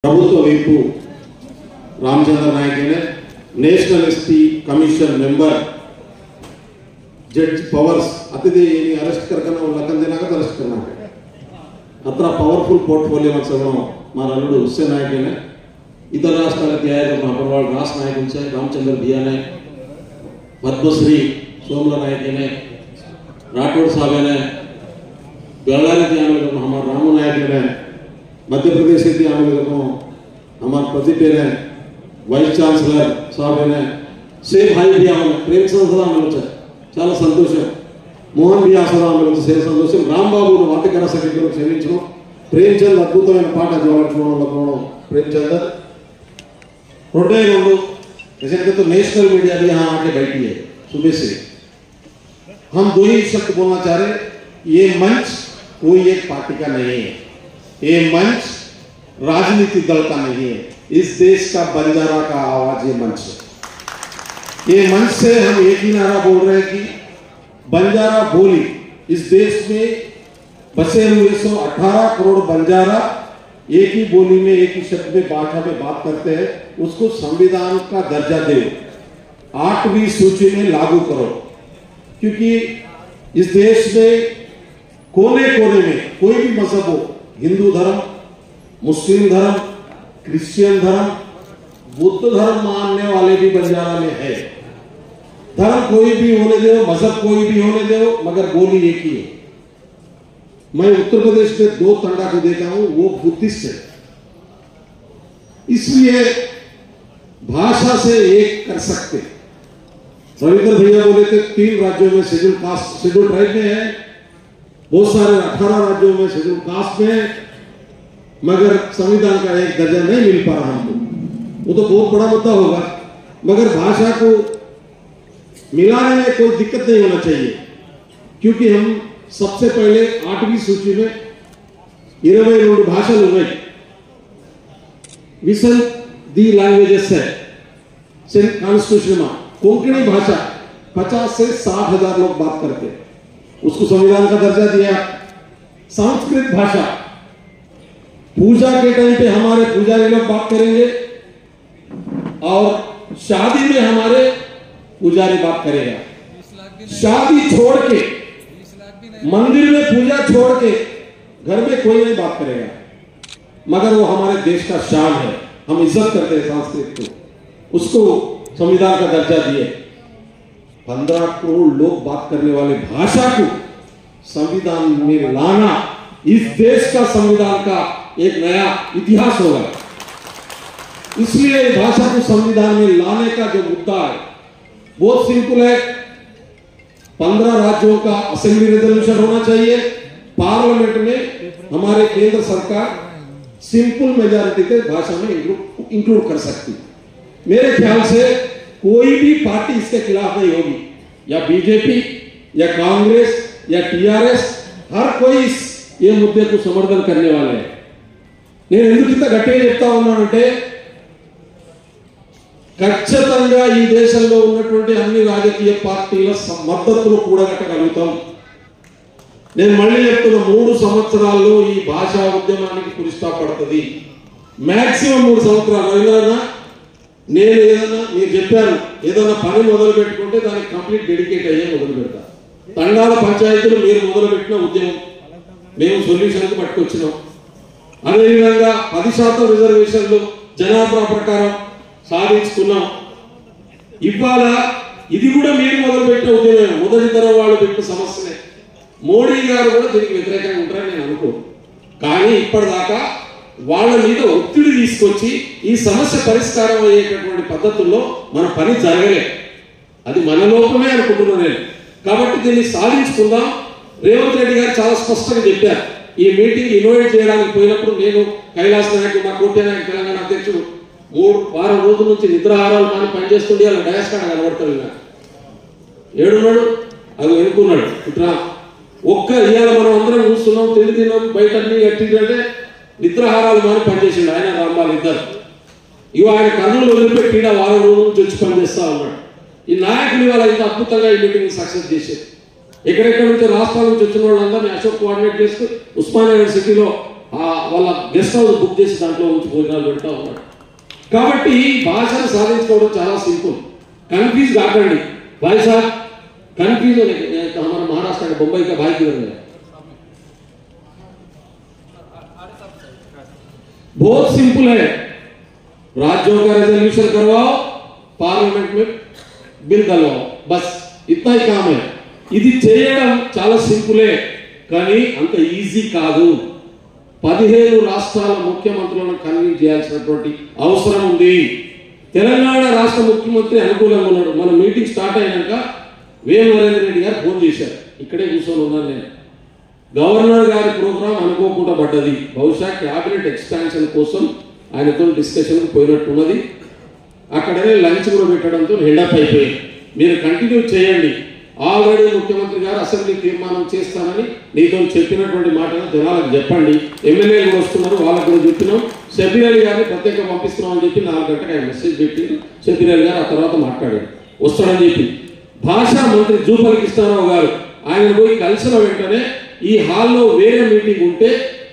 ప్రభుత్వ వైపు रामचंद्र नायक ने नेशनल एसटी कमीशन मेंबर जज पवर्स अतिथि अरेस्ट करना लखन देना का अरेस्ट करना है अत्र पावरफुल पोर्टफोलियो मार अलुडु हुसैन नायक ने इतर राष्ट्रालకి महापौर राष्ट्र नायक उनसे रामचंद्र बिया ने पद्मश्री सोमला नायक ने राठौड़ साहब ने बेल्लारी की हमारे रामू नायक ने मध्य प्रदेश की हमारे प्रदीप ने वाइस चांसलर साहब ने सेम हाई भी प्रेमचंद सदा చాలా సంతోషం మోహన్ भी आसरा సేవ సంతోషం రాంబాబు వార్తకర సెక్రటరీ క్షమించడం ప్రేమచంద్ అద్భుతమైన పాట జవాబుకోవడం प्रेमचंद रोटे रोड जैसे तो नेशनल मीडिया भी यहाँ आके बैठी है सुबह से हम दो ही शब्द बोलना चाह रहे ये मंच कोई एक पार्टी का नहीं है ये मंच राजनीतिक दल का नहीं है इस देश का बंजारा का आवाज ये मंच है ये मंच से हम एक ही नारा बोल रहे हैं कि बंजारा बोली इस देश में बसे हुए 118 करोड़ बंजारा एक ही बोली में एक ही शब्द में भाषा में बात करते हैं उसको संविधान का दर्जा दे 8वीं सूची में लागू करो क्योंकि इस देश में कोने कोने में कोई भी मजहब हो हिंदू धर्म मुस्लिम धर्म क्रिश्चियन धर्म बुद्ध धर्म मानने वाले भी बंजारा में है धर्म कोई भी होने दो मजहब कोई भी होने दो मगर बोली एक ही है मैं उत्तर प्रदेश में 2 तंडा को देखा हूं वो बुद्धिस्ट है इसलिए भाषा से एक कर सकते रविंद्र भैया बोले थे 3 राज्यों में शेड्यूल कास्ट शेड्यूल ट्राइब में है बहुत सारे 18 राज्यों में शेड्यूल कास्ट में है मगर संविधान का एक दर्जा नहीं मिल पा रहा हमको वो तो बहुत बड़ा मुद्दा होगा मगर भाषा को मिलाने में कोई दिक्कत नहीं होना चाहिए क्योंकि हम सबसे पहले 8वीं सूची में 22 भाषाలు ఉన్నాయి विसन दी लैंग्वेजेस है कॉन्स्टिट्यूशन में कोंकणी भाषा 50 से 60 हजार लोग बात करते हैं उसको संविधान का दर्जा दिया संस्कृत भाषा पूजा के टाइम पे हमारे पुजारी लोग बात करेंगे और शादी में हमारे पुजारी बात करेगा शादी छोड़ के मंदिर में पूजा छोड़ के घर में कोई नहीं बात करेगा मगर वो हमारे देश का शान है हम इज्जत करते हैं संस्कृत को उसको संविधान का दर्जा दिए 15 करोड़ लोग बात करने वाले भाषा को संविधान में लाना इस देश का संविधान का एक नया इतिहास होगा इसलिए भाषा को संविधान में लाने का जो मुद्दा है बहुत सिंपल है 15 राज्यों का असेंबली रेजोल्यूशन होना चाहिए पार्लियामेंट में हमारे केंद्र सरकार सिंपल मेजॉरिटी के भाषा में इंक्लूड कर सकती मेरे ख्याल से कोई भी पार्टी इसके खिलाफ नहीं होगी या बीजेपी या कांग्रेस या टीआरएस हर कोई ये मुद्दे को समर्थन करने वाले हैं నేను ఎందుకు ఇంత గట్టిగా చెప్తా ఉన్నానంటే ఖచ్చితంగా ఈ దేశంలో ఉన్నటువంటి అన్ని రాజకీయ పార్టీల మద్దతును కూడగట్టగలుగుతాం నేను మళ్ళీ చెప్తున్నా 3 సంవత్సరాల్లో ఈ భాషా ఉద్యమానికి పురిస్తా పడుతుంది మాక్సిమం 3 సంవత్సరాలు అయినా నేను ఏదైనా మీరు చెప్పారు ఏదైనా పని మొదలు పెట్టుకుంటే దానికి కంప్లీట్ డెడికేట్ అయ్యే మొదలు పెడతా తండాల పంచాయతీలు మీరు మొదలు పెట్టిన ఉద్యమం మేము సొల్యూషన్కి పట్టుకొచ్చినాం అదేవిధంగా 10% రిజర్వేషన్లు జనాభా ప్రకారం సాధించుకున్నాం ఇవాళ ఇది కూడా మీరు మొదలుపెట్టిన ఉద్యమం మొదటి తరం వాళ్ళు పెట్టిన సమస్యనే మోడీ గారు కూడా దీనికి వ్యతిరేకంగా ఉంటారని నేను అనుకోను కానీ ఇప్పటిదాకా వాళ్ళ మీద ఒత్తిడి తీసుకొచ్చి ఈ సమస్య పరిష్కారం అయ్యేటటువంటి పద్ధతుల్లో మన పని జరగలేదు అది మన లోపమే అనుకుంటున్నాను నేను కాబట్టి దీన్ని సాధించుకుందాం రేవంత్ రెడ్డి గారు చాలా స్పష్టంగా చెప్పారు ఈ మీటింగ్ ఇన్వైట్ చేయడానికి పోయినప్పుడు నేను కైలాస్ నాయక్ మా కోట్య నాయక్ తెలంగాణ అధ్యక్షుడు 3 వారం రోజుల నుంచి నిద్రాహారాలు మాని పనిచేస్తుండే అలా డయాస్ కాడ కనబడతాడు ఇలా ఏడున్నాడు అది ఎన్నుకున్నాడు ఇట్లా ఒక్క ఇవాళ మనం అందరం చూస్తున్నాం తిన్నాం బయట అన్ని కట్టిందంటే నిద్రాహారాలు మాని పనిచేసిండు ఆయన రాంబాల్ ఇద్దరు ఇవి ఆయన కర్నూలు వదిలిపెట్టి వారం రోజుల నుంచి వచ్చి పనిచేస్తా ఉన్నాడు ఈ నాయకులు ఇవాళ ఇంత అద్భుతంగా ఈ మీటింగ్ సక్సెస్ చేశారు ఎక్కడెక్కడ నుంచి రాష్ట్రాల నుంచి వచ్చిన వాళ్ళందరినీ అశోక్ కోఆర్డినేట్ చేస్తూ ఉస్మానియా యూనివర్సిటీలో వాళ్ళ గెస్ట్ హౌస్ బుక్ చేసి దాంట్లో ఉంచి భోజనాలు పెడతా ఉన్నాడు. కాబట్టి భాషను సాధించుకోవడం చాలా సింపుల్. కన్ఫ్యూజ్ కాకండి भाई साहब, कन्फ्यूज हो गए तो हमारा महाराष्ट्र का मुंबई का भाई किधर गया? बहुत सिंपल है, राज्यों का रेजोल्यूशन करवाओ, पार्लियामेंट में बिल डलवाओ, बस इतना ही काम है. ఇది చేయడం చాలా సింపులే, కానీ అంత ఈజీ కాదు. 17 రాష్ట్రాల ముఖ్యమంత్రులను కన్విన్స్ చేయాల్సినటువంటి అవసరం ఉంది. తెలంగాణ రాష్ట్ర ముఖ్యమంత్రి అనుకూలంగా ఉన్నాడు. మన మీటింగ్ స్టార్ట్ అయినాక వేము నరేంద్ర రెడ్డి గారు ఫోన్ చేశారు. ఇక్కడే కూర్చొని ఉన్నాను నేను. గవర్నర్ గారి ప్రోగ్రాం అనుకోకుండా పడ్డది. బహుశా క్యాబినెట్ ఎక్స్పాన్షన్ కోసం ఆయనతో డిస్కషన్ పోయినట్టున్నది. అక్కడనే లంచ్ కూడా పెట్టడంతో హెడప్ అయిపోయింది. మీరు కంటిన్యూ చేయండి. ఆల్రెడీ ముఖ్యమంత్రి గారు అసెంబ్లీ తీర్మానం చేస్తానని నీతో చెప్పినటువంటి మాటను జనాలకు చెప్పండి. ఎమ్మెల్యేలు వస్తున్నారు, వాళ్ళకు కూడా చెప్పినాం. షబీర్ అలీ గారిని ప్రత్యేకంగా పంపిస్తున్నాం అని చెప్పి 4 గంటలకు ఆయన మెసేజ్ పెట్టి షబీర్ అలీ గారు ఆ తర్వాత మాట్లాడారు వస్తాడని చెప్పి. భాషా మంత్రి జూపల్లి కృష్ణారావు గారు ఆయన పోయి కలిసిన వెంటనే ఈ హాల్లో వేరే మీటింగ్ ఉంటే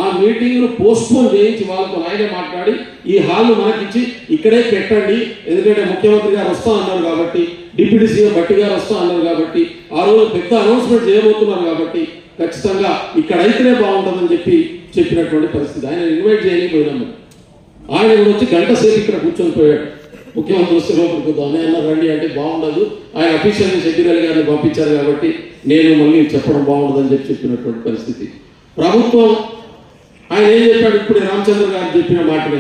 ఆ మీటింగ్ ను పోస్ట్పోన్ చేయించి వాళ్ళతో ఆయనే మాట్లాడి ఈ హాల్ మనకిచ్చి ఇక్కడే పెట్టండి, ఎందుకంటే ముఖ్యమంత్రి గారు వస్తా అన్నారు కాబట్టి, డిప్యూటీ సీఎం భట్టి గారు వస్తా అన్నారు కాబట్టి, ఆ రోజు పెద్ద అనౌన్స్మెంట్ చేయబోతున్నారు కాబట్టి ఖచ్చితంగా ఇక్కడ అయితేనే బాగుంటుందని చెప్పినటువంటి పరిస్థితి. ఆయన ఇన్వైట్ చేయలేకపోయినాము. ఆయన వచ్చి గంట సేపు ఇక్కడ కూర్చొని పోయాడు. ముఖ్యమంత్రి వస్తే లోపలికి అన్న రండి అంటే బాగుండదు, ఆయన అఫీషియల్ షబీర్ అలీ గారిని పంపించారు కాబట్టి నేను మళ్ళీ చెప్పడం బాగుండదని చెప్పినటువంటి పరిస్థితి. ప్రభుత్వం ఆయన ఏం చెప్పాడు? ఇప్పుడు రామచంద్ర గారు చెప్పిన మాటనే,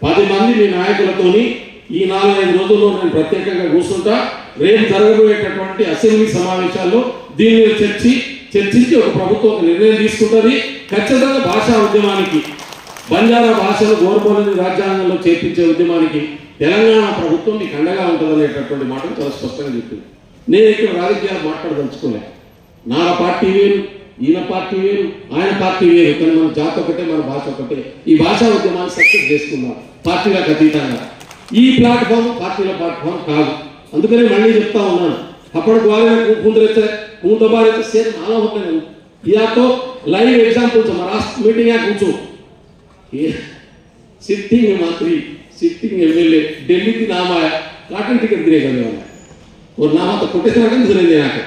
10 మంది మీ నాయకులతోని ఈ 4-5 రోజుల్లో నేను ప్రత్యేకంగా కూర్చుంటా. రేపు జరగబోయేటటువంటి అసెంబ్లీ సమావేశాల్లో దీన్ని చర్చించి ఒక ప్రభుత్వం ఒక నిర్ణయం తీసుకుంటుంది. ఖచ్చితంగా భాషా ఉద్యమానికి, బంజారా భాషను గోర్బోలని రాజ్యాంగంలో చేర్పించే ఉద్యమానికి తెలంగాణ ప్రభుత్వం మీకు అండగా ఉంటుంది అనేటటువంటి మాటను చాలా స్పష్టంగా చెప్పింది. నేను ఇక్కడ రాజకీయాలు మాట్లాడదలుచుకోలే. నా పార్టీ వేరు, ఈయన పార్టీ వేరు, ఆయన పార్టీ వేరు, కానీ మన జాతి ఒకటే, మన భాష ఒకటే. ఈ భాషా ఉద్యమాన్ని సక్సెస్ చేసుకున్నాం పార్టీలకు అతీతంగా. ఈ ప్లాట్ఫామ్ పార్టీల ప్లాట్ఫామ్ కాదు. అందుకనే మళ్ళీ చెప్తా ఉన్నాను, అప్పటి ద్వారా दबारे तो सेम नाला होते हैं या तो लाइव एग्जांपल से महाराष्ट्र मीटिंग या कुछ सिटिंग मंत्री सिटिंग एमएलए दिल्ली की नाम आया काटन टिकट गिरे गए और नाम तो कोटेशन रकम जरूर देना है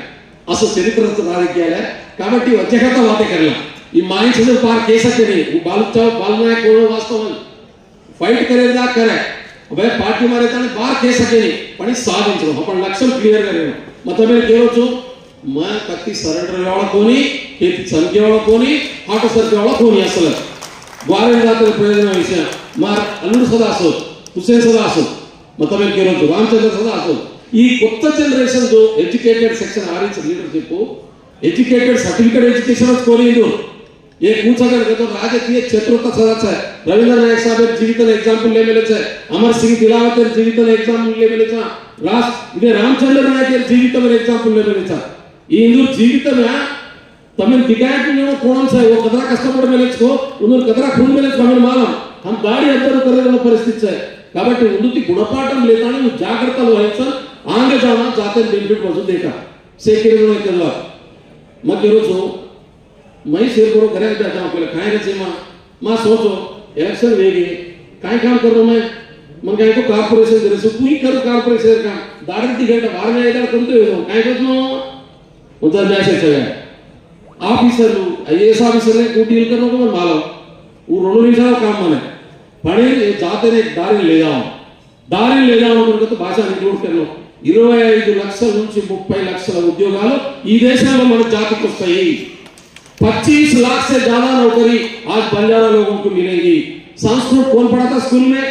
असो चरित्र राजकीय కాబట్టి వచ్చేకత వాతే करला ఈ माइंड से पार केस के नहीं वो बालुचाव बालना कोण वास्तव फाइट करेगा करे अबे पार्टी मारे तने बार केस के नहीं पण సాధించడం आपण लक्ष्य क्लियर करेगा मतलब मैं कह रहा हूं मैं कत्ती सरेंडर वाला कोनी खेती संख्या वाला कोनी आटो सर्वे वाला कोनी असल ग्वारे जाते प्रयोजन विषय मार अल्लूर सदासो हुसैन सदासो मतलब मैं कह रहा हूं रामचंद्र सदासो ఈ కొత్త జనరేషన్ जो एजुकेटेड सेक्शन आरिच लीडरशिप एजुकेटेड सर्टिफिकेट एजुकेशन कोलिंदु ये पूछा तो राजकीय चतुर्थ सदस्य है रविंद्र नायक साहब जीवितन एग्जांपल ले मिले छे अमर सिंह तिलावत जीवितन एग्जांपल ले मिले छे इदे रामचंद्र नायक जीवितन एग्जांपल ले मिले छे ಈ ಇಂದು ಜೀವಿತನ ತಮ್ಮ ದಿಗಾಯಕ್ಕೆ ನೀವು ಕೋಣಂ ಸೈ वो कतरा कष्टपड़ मेलेचको उन्नूर कतरा खून मेलेच कमन मालम हम गाड़ी अंदर करेगन परिस्थिति है కాబట్టి ముందుకి గుణపాఠం లేదని నువ్వు జాగ్రత్తలు వహించాలి ఆంగే जाना जाते बेनिफिट वजू देखा सेक्रेटरी ने कहला मत रोजो मैं शेर करो करे जाता हूं पहले खाए रे मां सोचो इलेक्शन वेगे काय काम कर रहा मन काय को कॉर्पोरेशन दे सो कोई कर कॉर्पोरेशन का दाड़ी टिकट बाहर में इधर करते हो काय करनो उधर मैसेज है ऑफिसर आईएएस ऑफिसर ने को डील करने को मालूम वो रोनो निशा काम माने पढ़े जाते ने दारी ले जाओ उनको तो भाषा इंक्लूड कर लो 25 లక్షల నుంచి 30 లక్షల ఉద్యోగాలు ఈ దేశంలో మన జాతికి వస్తాయి 25 लाख से ज्यादा नौकरी आज बंजारा लोगों को मिलेगी संस्कृत कौन पढ़ाता स्कूल में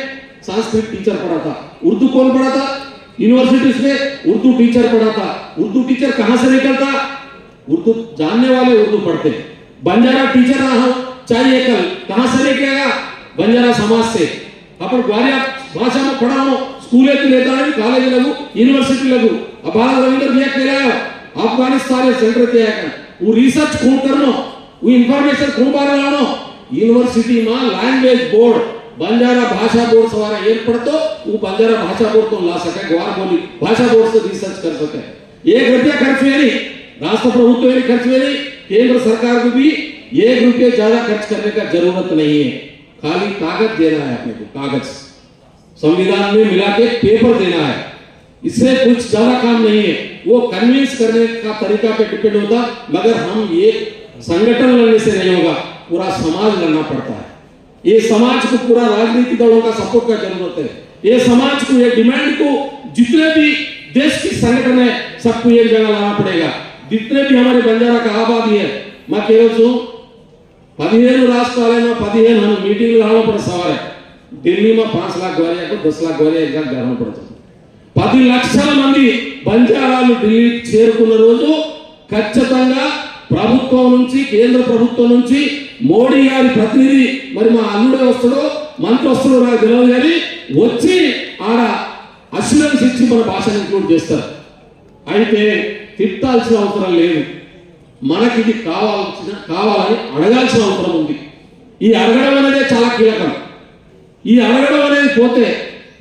संस्कृत टीचर पढ़ाता उर्दू कौन पढ़ाता यूनिवर्सिटीज में उर्दू टीचर पढ़ाता उर्दू टीचर कहां से निकलता उर्दू जानने वाले उर्दू पढ़ते बंजारा टीचर रहा चाहिए कल कहां से निकलेगा बंजारा समाज से अपन ग्वालियर भाषा में पढ़ाओ स्कूल के लेता है कॉलेज लगू यूनिवर्सिटी लगू अब बाल रविंद्र भैया कह रहा है अफगानिस्तान सेंटर के आकर वो रिसर्च कौन करनो वो इंफॉर्मेशन कौन बार लानो यूनिवर्सिटी में लैंग्वेज बोर्ड बंजारा भाषा बोर्ड सवारा ఏర్పడతో वो बंजारा भाषा बोर्ड को ला सके ग्वार बोली भाषा बोर्ड से रिसर्च कर सके एक रुपया खर्च में नहीं राष्ट्र प्रभुत्व में खर्च में नहीं केंद्र सरकार को भी एक रुपये ज्यादा खर्च करने का जरूरत नहीं है, खाली कागज देना है अपने को, कागज संविधान में मिला के पेपर देना है, इससे कुछ ज्यादा काम नहीं है। वो कन्विंस करने का तरीका पे डिपेंड होता, मगर हम ये संगठन लड़ने से नहीं होगा, पूरा समाज लड़ना पड़ता है। ये समाज को पूरा राजनीतिक दलों का सपोर्ट का जरूरत है। ये समाज को, ये डिमांड को जितने भी देश की संगठन है सबको एक जगह लाना पड़ेगा। जितने भी हमारे बंजारा का आबादी है, मैं कह रहा हूं 15 राष्ट्रालय में 15 हम मीटिंग लाना पड़ सवाल है। दिल्ली में 5 लाख ग्वालिया को 10 लाख ग्वालिया एक जाना पड़ता 10 లక్షల మంది బంజారాలు ఢిల్లీ చేరుకున్న రోజు ఖచ్చితంగా ప్రభుత్వం నుంచి, కేంద్ర ప్రభుత్వం నుంచి మోడీ గారి ప్రతినిధి, మరి మా అల్లుడే వస్తాడో మంత్రి వస్తాడో నాకు తెలియదు, కానీ వచ్చి ఆడ అష్యూరెన్స్ ఇచ్చి మన భాషను ఇంక్లూడ్ చేస్తారు. అయితే తిట్టాల్సిన అవసరం లేదు, మనకి ఇది కావాలని అడగాల్సిన అవసరం ఉంది. ఈ అడగడం అనేది చాలా కీలకం. ఈ అడగడం అనేది పోతే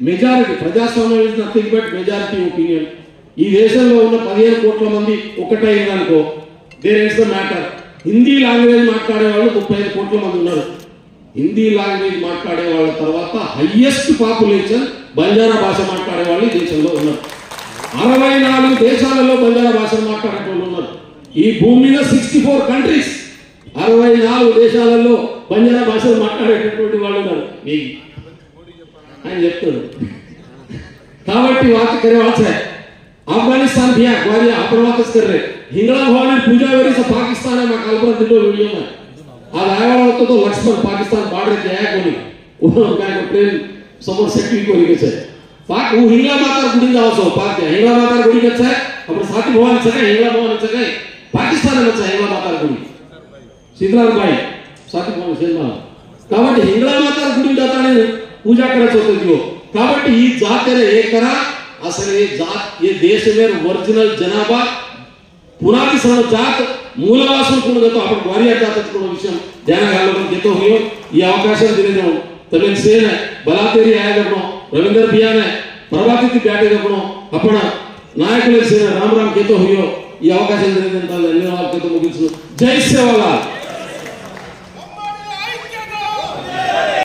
మెజారిటీ, ప్రజాస్వామ్యం is nothing but majority opinion. ఈ దేశంలో ఉన్న 15 కోట్ల మంది ఒకటైంది అనుకో, there is the matter. Hindi language మాట్లాడే వాళ్ళు 35 కోట్ల మంది ఉన్నారు. హిందీ లాంగ్వేజ్ మాట్లాడే వాళ్ళ తర్వాత హైయెస్ట్ పాపులేషన్ బంజారా భాష మాట్లాడే వాళ్ళు ఈ దేశంలో ఉన్నారు. 64 దేశాలలో బంజారా భాష మాట్లాడే వాళ్ళు ఉన్నారు. ఈ భూమి మీద 64 కంట్రీస్, 64 దేశాలలో బంజారా భాషలు మాట్లాడేటటువంటి వాళ్ళు ఉన్నారు. ఆయన చెప్తాడు కాబట్టి बात करे बात है। अफगानिस्तान भी है, ग्वालियर अपन वापस कर रहे हिंगला भवन पूजा वेरी से पाकिस्तान है। मैं कल्पना दिलो वीडियो में आज आया वाला तो लक्ष्मण पाकिस्तान बॉर्डर के आया कोनी वो काय ट्रेन समोर सेक्टी कोनी के से पाक वो हिंगला माता गुडी जाओ सो पाक हिंगला माता गुडी के है अपन साथी भवन से हिंगला भवन से पाकिस्तान में से हिंगला माता गुडी सिद्धराम भाई साथी भवन से ना కాబట్టి हिंगला माता गुडी जाताने पूजा करत होते जो కాబట్టి ఈ జాతర ఏకరా అసలు ये जात ये देश में ओरिजिनल जनाबा पुरानी सर्व जात मूलवासन को तो अपन ग्वालियर जात को विषय ध्यान घालून देतो हुयो ये अवकाश दिने जो तमिल सेन है बलातेरी आया जबनो रविंद्र बियान है प्रभातित बैठे जबनो अपन नायकुल सेन राम राम केतो हुयो ये अवकाश दिने धन्यवाद केतो मुगिसु जय सेवालाल।